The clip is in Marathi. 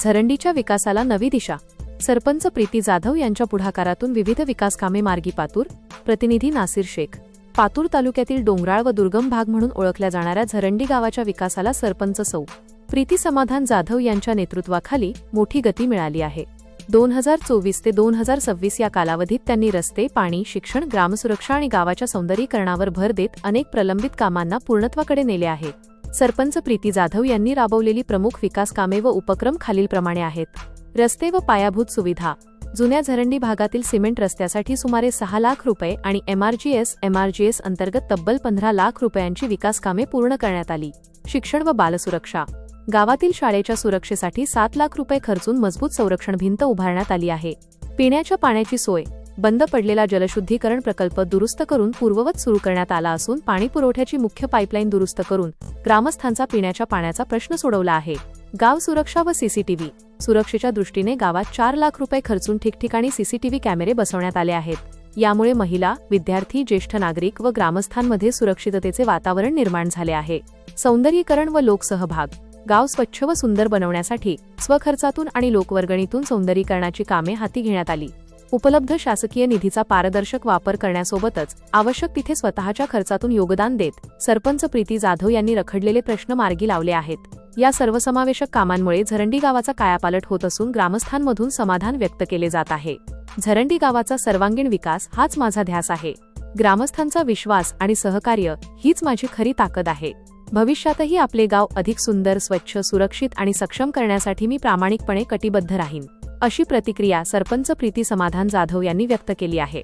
झरंडीच्या विकासाला नवी दिशा. सरपंच प्रीती जाधव यांच्या पुढाकारातून विविध विकास कामे मार्गी. पातूर. प्रतिनिधी नासिर शेख. पातूर तालुक्यातील डोंगराळ व दुर्गम भाग म्हणून ओळखल्या जाणाऱ्या झरंडी गावाच्या विकासाला सरपंच सौ. प्रीती समाधान जाधव यांच्या नेतृत्वाखाली मोठी गती मिळाली आहे. 2024 ते 2026 या कालावधीत त्यांनी रस्ते, पाणी, शिक्षण, ग्रामसुरक्षा आणि गावाच्या सौंदर्यीकरणावर भर देत अनेक प्रलंबित कामांना पूर्णत्वाकडे नेले आहे. सरपंच प्रीती जाधव यांनी राबवलेली प्रमुख विकास कामे व उपक्रम खालीलप्रमाणे आहेत. रस्ते व पायाभूत सुविधा. जुन्या झरंडी भागातील सिमेंट रस्त्यासाठी सुमारे 6 लाख रुपये आणि एमआरजीएस अंतर्गत तब्बल 15 लाख रुपयांची विकास कामे पूर्ण करण्यात आली. शिक्षण व बालसुरक्षा. गावातील शाळेच्या सुरक्षेसाठी 7 लाख रुपये खर्चून मजबूत संरक्षण भिंत उभारण्यात आली आहे. पिण्याच्या पाण्याची सोय. बंद पडलेला जलशुद्धीकरण प्रकल्प दुरुस्त करून पूर्ववत सुरू करण्यात आला असून पाणी पुरवठ्याची मुख्य पाईपलाईन दुरुस्त करून ग्रामस्थांचा पिण्याच्या पाण्याचा प्रश्न सोडवला आहे. गाव सुरक्षा व सीसीटीव्ही. सुरक्षेच्या दृष्टीने गावात 4 लाख रुपये खर्चून ठिकठिकाणी सीसीटीव्ही कॅमेरे बसवण्यात आले आहेत. यामुळे महिला, विद्यार्थी, ज्येष्ठ नागरिक व ग्रामस्थांमध्ये सुरक्षिततेचे वातावरण निर्माण झाले आहे. सौंदर्यीकरण व लोकसहभाग. गाव स्वच्छ व सुंदर बनवण्यासाठी स्वखर्चातून आणि लोकवर्गणीतून सौंदर्यीकरणाची कामे हाती घेण्यात आली. उपलब्ध शासकीय निधीचा पारदर्शक वापर करण्यासोबतच आवश्यक तिथे स्वतःच्या खर्चातून योगदान देत सरपंच प्रीती जाधव यांनी रखडलेले प्रश्न मार्गी लावले आहेत. या सर्वसमावेशक कामांमुळे झरंडी गावाचा कायापालट होत असून ग्रामस्थांमधून समाधान व्यक्त केले जात आहे. झरंडी गावाचा सर्वांगीण विकास हाच माझा ध्यास आहे. ग्रामस्थांचा विश्वास आणि सहकार्य हीच माझी खरी ताकद आहे. भविष्यातही आपले गाव अधिक सुंदर, स्वच्छ, सुरक्षित आणि सक्षम करण्यासाठी मी प्रामाणिकपणे कटिबद्ध राहीन, अशी प्रतिक्रिया सरपंच प्रीती समाधान जाधव यांनी व्यक्त केली आहे.